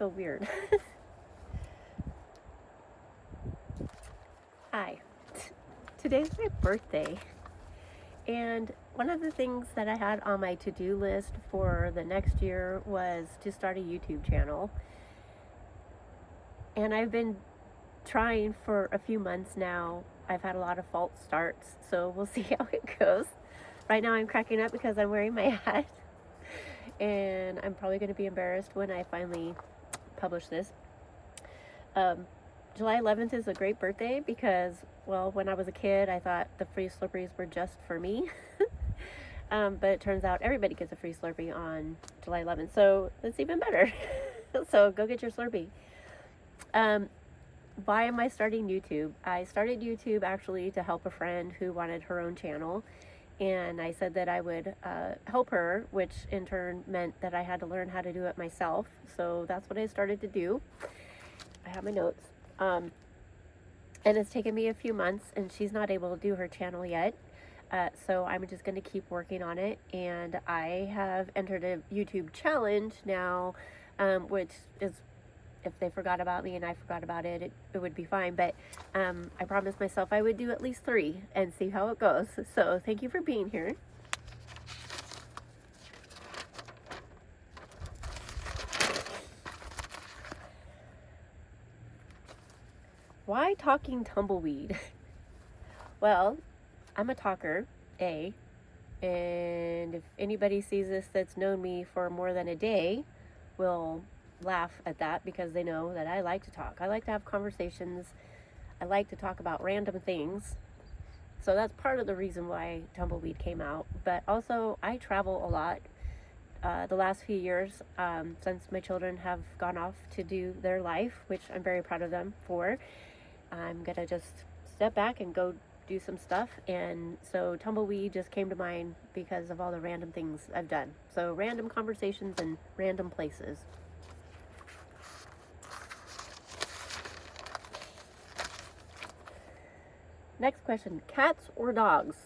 so weird. Hi. Today's my birthday. And one of the things that I had on my to-do list for the next year was to start a YouTube channel. And I've been trying for a few months now. I've had a lot of false starts, so we'll see how it goes. Right now I'm cracking up because I'm wearing my hat. And I'm probably going to be embarrassed when I finally publish this. July 11th is a great birthday because, well, when I was a kid, I thought the free Slurpees were just for me. But it turns out everybody gets a free Slurpee on July 11th, so it's even better. So go get your Slurpee. Why am I starting YouTube? I started YouTube actually to help a friend who wanted her own channel. And I said that I would help her, which in turn meant that I had to learn how to do it myself. So that's what I started to do. I have my notes. And it's taken me a few months, and she's not able to do her channel yet. So I'm just going to keep working on it. And I have entered a YouTube challenge now, which is, if they forgot about me and I forgot about it, it would be fine. But I promised myself I would do at least 3 and see how it goes. So thank you for being here. Why talking tumbleweed? Well, I'm a talker, and if anybody sees this that's known me for more than a day will laugh at that because they know that I like to talk. I like to have conversations. I like to talk about random things. So that's part of the reason why tumbleweed came out. But also, I travel a lot. The last few years, since my children have gone off to do their life, which I'm very proud of them for, I'm going to just step back and go do some stuff. And so tumbleweed just came to mind because of all the random things I've done. So random conversations and random places. Next question, cats or dogs?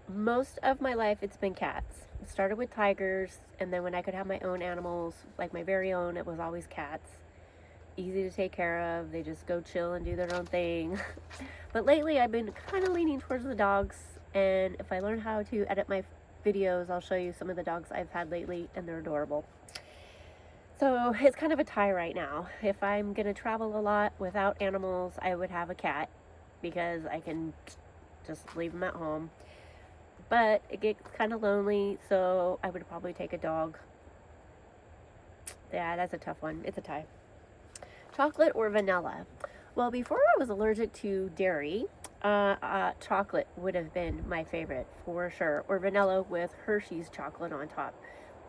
Most of my life it's been cats. It started with tigers, and then when I could have my own animals, like my very own, it was always cats. Easy to take care of. They just go chill and do their own thing. But lately I've been kind of leaning towards the dogs, and if I learn how to edit my videos, I'll show you some of the dogs I've had lately, and they're adorable. So it's kind of a tie right now. If I'm going to travel a lot without animals, I would have a cat because I can just leave them at home. But it gets kind of lonely, so I would probably take a dog. Yeah, that's a tough one. It's a tie. Chocolate or vanilla? Well, before I was allergic to dairy, chocolate would have been my favorite for sure. Or vanilla with Hershey's chocolate on top.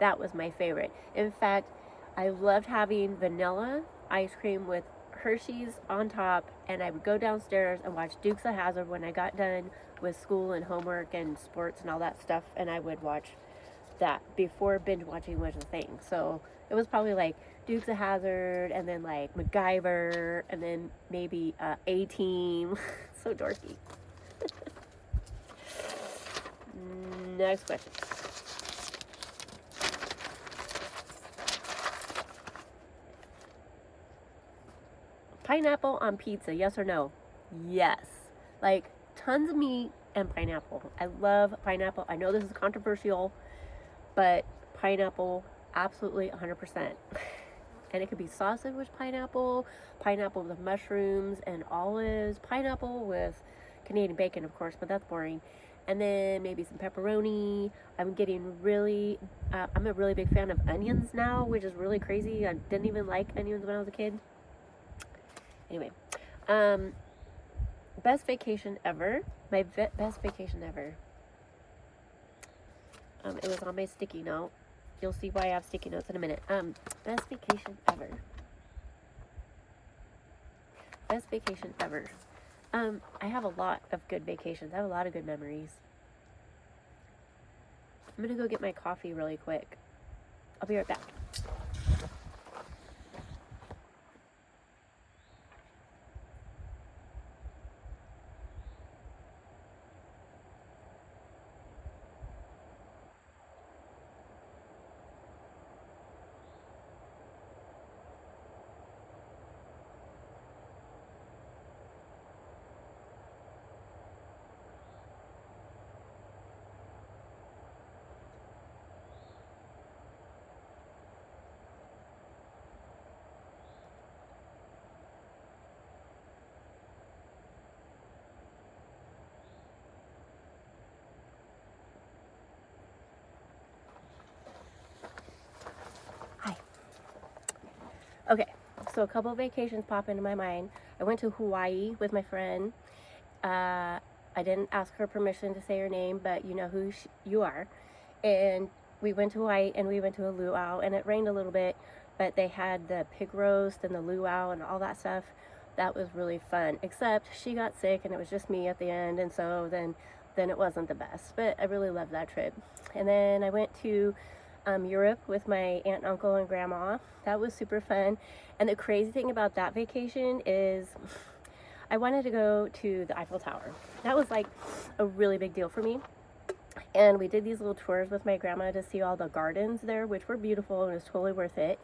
That was my favorite. In fact, I loved having vanilla ice cream with Hershey's on top, and I would go downstairs and watch Dukes of Hazzard when I got done with school and homework and sports and all that stuff, and I would watch that before binge watching was a thing. So it was probably like Dukes of Hazzard, and then like MacGyver, and then maybe A-Team. So dorky. Next question. Pineapple on pizza, yes or no? Yes. Like tons of meat and pineapple. I love pineapple. I know this is controversial, but pineapple, absolutely 100%. And it could be sausage with pineapple, pineapple with mushrooms and olives, pineapple with Canadian bacon, of course, but that's boring. And then maybe some pepperoni. I'm a really big fan of onions now, which is really crazy. I didn't even like onions when I was a kid. Anyway, best vacation ever. My best vacation ever. It was on my sticky note. You'll see why I have sticky notes in a minute. Best vacation ever. Best vacation ever. I have a lot of good vacations. I have a lot of good memories. I'm gonna go get my coffee really quick. I'll be right back. Okay, so a couple of vacations pop into my mind. I went to Hawaii with my friend. I didn't ask her permission to say her name, but you know who you are. And we went to Hawaii and we went to a luau, and it rained a little bit, but they had the pig roast and the luau and all that stuff. That was really fun, except she got sick and it was just me at the end, and so then it wasn't the best, but I really loved that trip. And then I went to Europe with my aunt, uncle, and grandma. That was super fun. And the crazy thing about that vacation is I wanted to go to the Eiffel Tower. That was like a really big deal for me. And we did these little tours with my grandma to see all the gardens there, which were beautiful and it was totally worth it.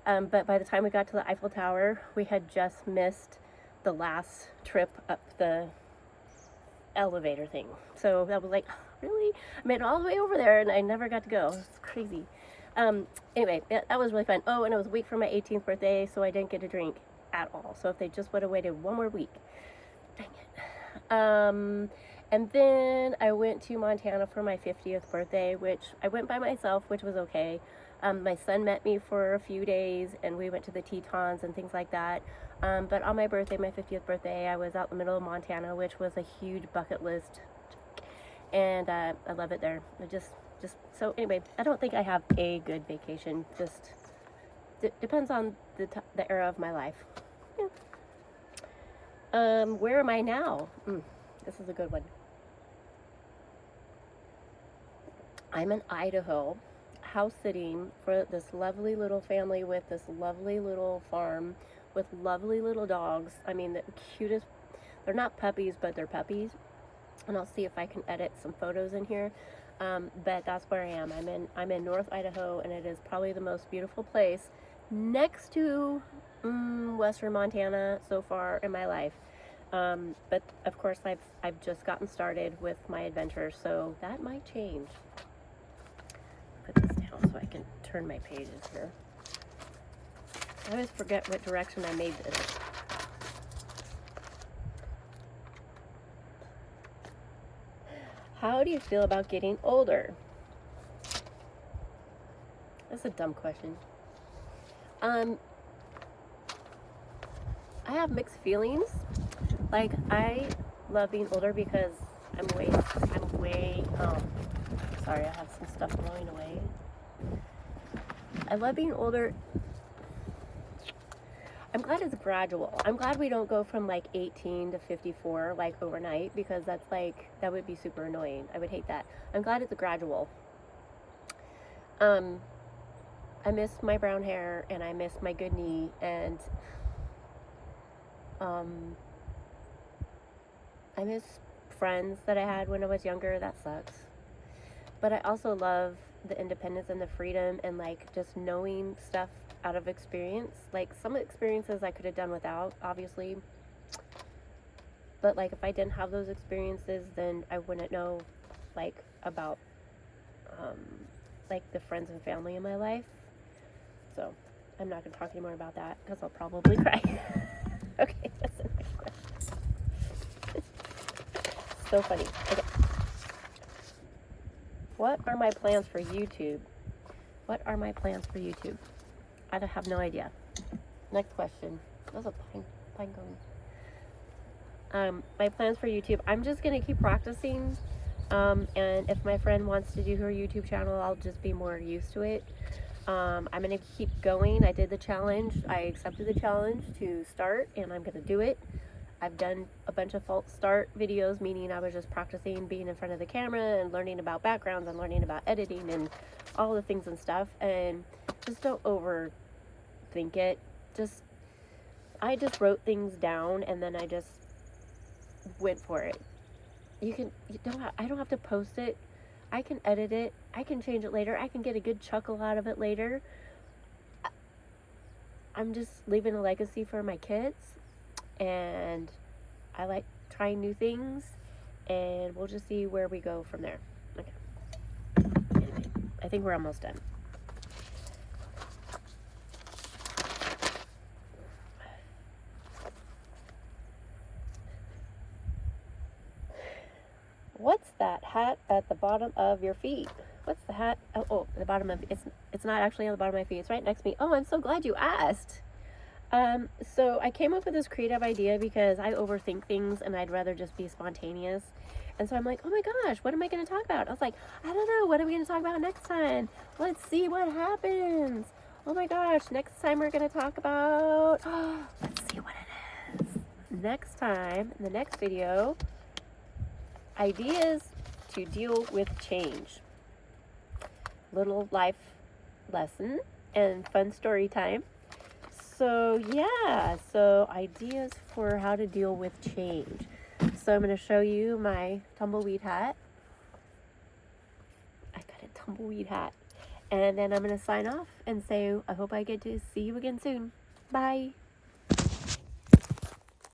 But by the time we got to the Eiffel Tower, we had just missed the last trip up the elevator thing. So that was like, really? I made it all the way over there and I never got to go. It's crazy. Anyway, that was really fun. Oh, and it was a week for my 18th birthday, so I didn't get a drink at all. So if they just would have waited one more week, dang it. And then I went to Montana for my 50th birthday, which I went by myself, which was okay. My son met me for a few days and we went to the Tetons and things like that. But on my birthday, my 50th birthday, I was out in the middle of Montana, which was a huge bucket list. And I love it there. So anyway, I don't think I have a good vacation. Just depends on the era of my life. Yeah. Where am I now? This is a good one. I'm in Idaho, house sitting for this lovely little family with this lovely little farm with lovely little dogs. I mean, the cutest. They're not puppies, but they're puppies. And I'll see if I can edit some photos in here. But that's where I am. I'm in North Idaho, and it is probably the most beautiful place next to Western Montana so far in my life. But of course, I've just gotten started with my adventure, so that might change. Put this down so I can turn my pages here. I always forget what direction I made this. How do you feel about getting older? That's a dumb question. I have mixed feelings. Like, I love being older because I'm way, sorry, I have some stuff blowing away. I love being older. I'm glad it's gradual. I'm glad we don't go from like 18 to 54 like overnight, because that's like, that would be super annoying. I would hate that. I'm glad it's gradual. I miss my brown hair and I miss my good knee, and I miss friends that I had when I was younger. That sucks. But I also love the independence and the freedom and like just knowing stuff out of experience. Like, some experiences I could have done without, obviously. But like, if I didn't have those experiences, then I wouldn't know like about like the friends and family in my life. So I'm not gonna talk anymore about that because I'll probably cry. Okay, that's the next question. So funny. Okay. What are my plans for YouTube? What are my plans for YouTube? I have no idea. Next question. That was a pine cone. My plans for YouTube. I'm just gonna keep practicing. And if my friend wants to do her YouTube channel, I'll just be more used to it. I'm gonna keep going. I did the challenge. I accepted the challenge to start, and I'm gonna do it. I've done a bunch of false start videos, meaning I was just practicing being in front of the camera and learning about backgrounds and learning about editing and all the things and stuff. And just don't overthink it. I just wrote things down and then I just went for it. I don't have to post it. I can edit it. I can change it later. I can get a good chuckle out of it later. I'm just leaving a legacy for my kids, and I like trying new things, and we'll just see where we go from there. Okay. Anyway, I think we're almost done. What's that hat at the bottom of your feet? What's the hat? Oh, the bottom of it's not actually on the bottom of my feet. It's right next to me. Oh, I'm so glad you asked. So I came up with this creative idea because I overthink things and I'd rather just be spontaneous. And so I'm like, oh my gosh, what am I going to talk about? I was like, I don't know. What are we going to talk about next time? Let's see what happens. Oh my gosh, next time we're going to talk about, let's see what it is. Next time, in the next video, ideas to deal with change. Little life lesson and fun story time. So yeah, so ideas for how to deal with change. So I'm going to show you my tumbleweed hat. I got a tumbleweed hat. And then I'm going to sign off and say I hope I get to see you again soon. Bye.